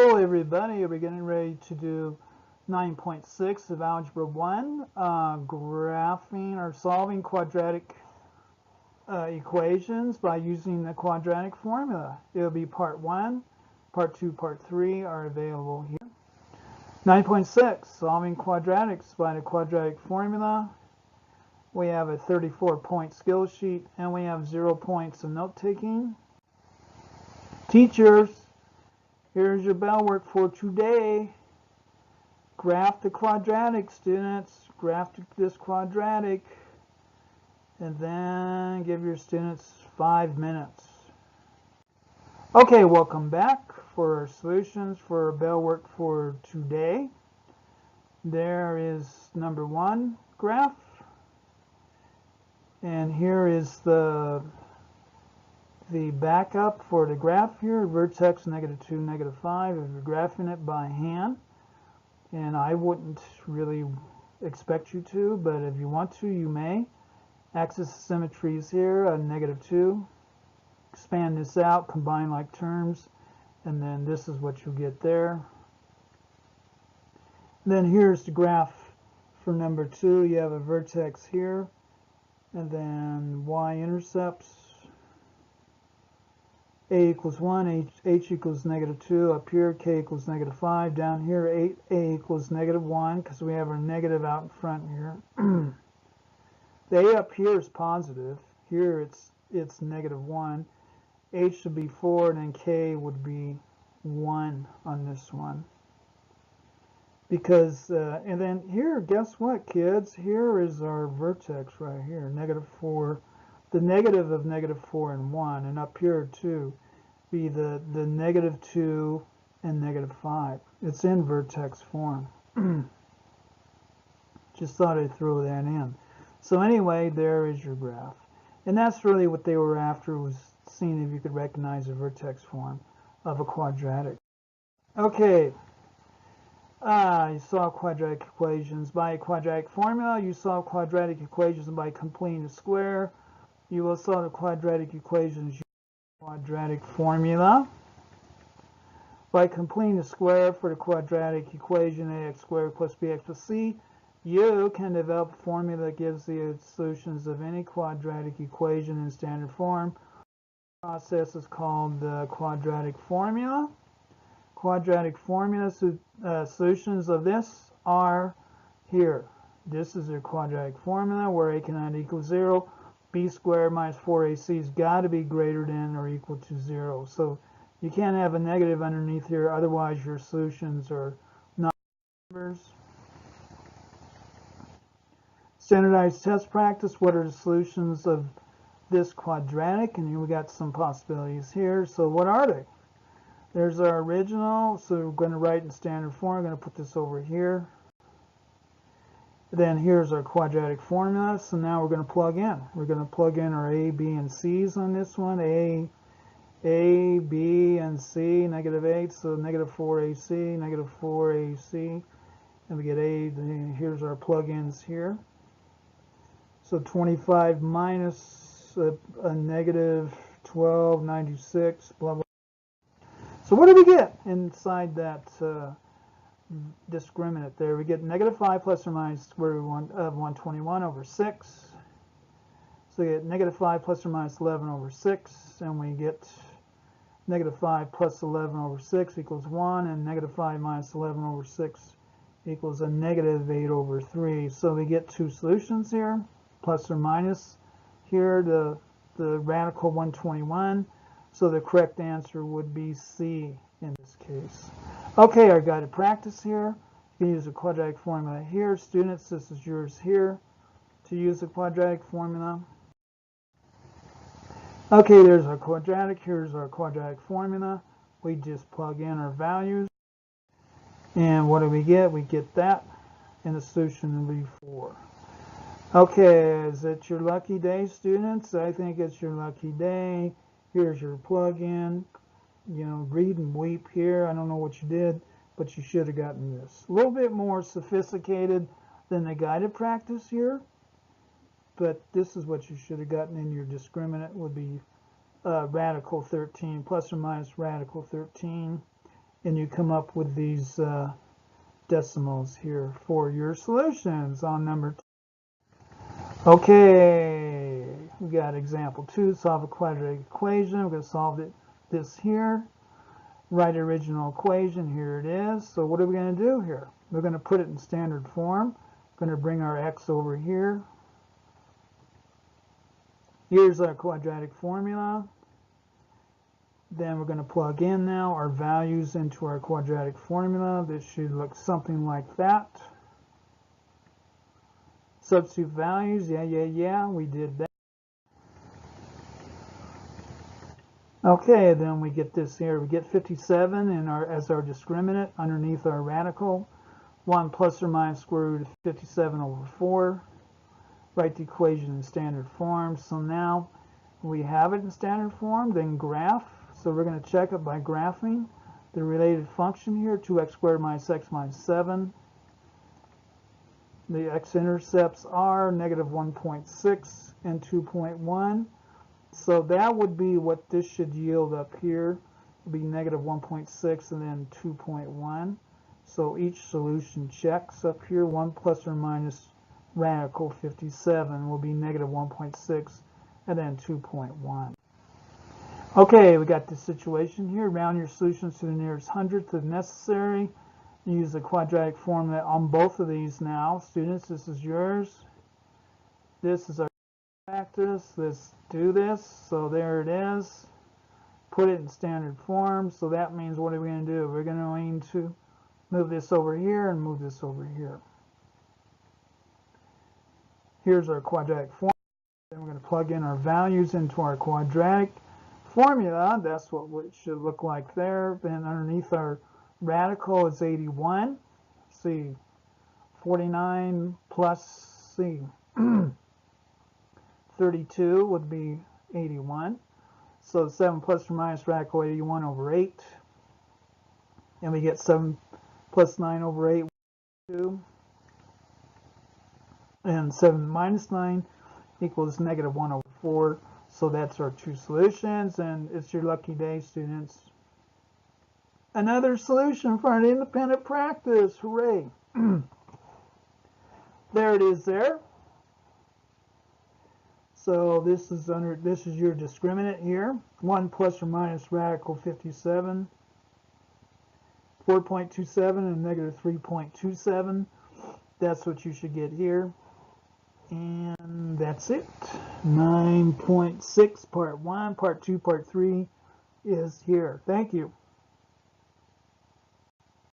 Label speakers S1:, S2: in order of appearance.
S1: Hello everybody, we're getting ready to do 9.6 of Algebra 1, graphing or solving quadratic equations by using the quadratic formula. It'll be part 1, part 2, part 3 are available here. 9.6, solving quadratics by the quadratic formula. We have a 34-point skill sheet and we have 0 points of note-taking. Teachers, here's your bell work for today. Graph the quadratic, students. Graph this quadratic. And then give your students 5 minutes. Okay, welcome back for our solutions for our bell work for today. There is number 1 graph. And here is the backup for the graph here, vertex -2, -5, if you're graphing it by hand. And I wouldn't really expect you to, but if you want to, you may. Axis of symmetry is here, -2. Expand this out, combine like terms, and then this is what you'll get there. And then here's the graph for number 2. You have a vertex here, and then y-intercepts. A equals 1, h equals -2, up here k equals -5, down here a equals -1 because we have our negative out in front here. The a up here is positive, here it's -1, h should be 4, and then k would be 1 on this one. Because, and then here, guess what kids, here is our vertex right here, -4. The negative of -4 and 1, and up here too be the -2 and -5. It's in vertex form. Just thought I'd throw that in. So anyway, there is your graph. And that's really what they were after, was seeing if you could recognize the vertex form of a quadratic. Okay. You solve quadratic equations by a quadratic formula. You solve quadratic equations by completing a square. You will solve the quadratic equations using the quadratic formula. By completing the square for the quadratic equation ax squared plus bx plus c, you can develop a formula that gives the solutions of any quadratic equation in standard form. The process is called the quadratic formula. Quadratic formula solutions of this are here. This is your quadratic formula where a cannot equal 0. B squared minus 4ac has got to be greater than or equal to 0. So you can't have a negative underneath here, otherwise your solutions are not numbers. Standardized test practice, what are the solutions of this quadratic? And here we got some possibilities here. So what are they? There's our original, so we're going to write in standard form. I'm going to put this over here. Then here's our quadratic formula. So now we're going to plug in. We're going to plug in our a, b, and c's on this one. A, b, and c, -8, so -4ac, -4ac. And we get a, here's our plug-ins here. So 25 minus a -12, 96, blah, blah. So what do we get inside that discriminant there? We get -5 plus or minus square root of 121 over 6. So we get -5 plus or minus 11 over 6, and we get -5 plus 11 over 6 equals 1, and -5 minus 11 over 6 equals a -8 over 3. So we get two solutions here, plus or minus here, the radical 121. So the correct answer would be C in this case. Okay, our guided practice here. You can use the quadratic formula here. Students, this is yours here to use the quadratic formula. Okay, there's our quadratic. Here's our quadratic formula. We just plug in our values. And what do we get? We get that. And the solution will be 4. Okay, is it your lucky day, students? I think it's your lucky day. Here's your plug-in, you know, read and weep here. I don't know what you did, but you should have gotten this. A little bit more sophisticated than the guided practice here, but this is what you should have gotten in your discriminant would be radical 13, plus or minus radical 13. and you come up with these decimals here for your solutions on number 2. Okay, we got example 2, solve a quadratic equation. We're going to solve this here. Write original equation, here it is. So what are we going to do here? We're going to put it in standard form. We're going to bring our x over here. Here's our quadratic formula. Then we're going to plug in now our values into our quadratic formula. This should look something like that. Substitute values, yeah, we did that. Okay, then we get this here. We get 57 as our discriminant underneath our radical. 1 plus or minus square root of 57 over 4. Write the equation in standard form. So now we have it in standard form, then graph. So we're going to check it by graphing the related function here, 2x squared minus x minus 7. The x-intercepts are negative 1.6 and 2.1. So that would be what this should yield up here. It would be negative 1.6 and then 2.1. So each solution checks up here. 1 plus or minus radical 57 will be negative 1.6 and then 2.1. Okay, we got this situation here. Round your solutions to the nearest hundredth if necessary. Use the quadratic formula on both of these now. Students, this is yours. This is our practice. Let's do this. So there it is. Put it in standard form. So that means what are we going to do? We're going to move this over here and move this over here. Here's our quadratic formula. Then we're going to plug in our values into our quadratic formula. That's what it should look like there. Then underneath our radical is 81. See, 49 plus, see, 32 would be 81. So 7 plus or minus radical 81 over 8. And we get 7 plus 9 over 8, 2. And 7 minus 9 equals negative 1 over 4. So that's our two solutions, and it's your lucky day, students. Another solution for an independent practice. Hooray. There it is there. So this is your discriminant here. 1 plus or minus radical 57. 4.27 and negative 3.27. That's what you should get here. And that's it. 9.6 part 1, part 2, part 3 is here. Thank you.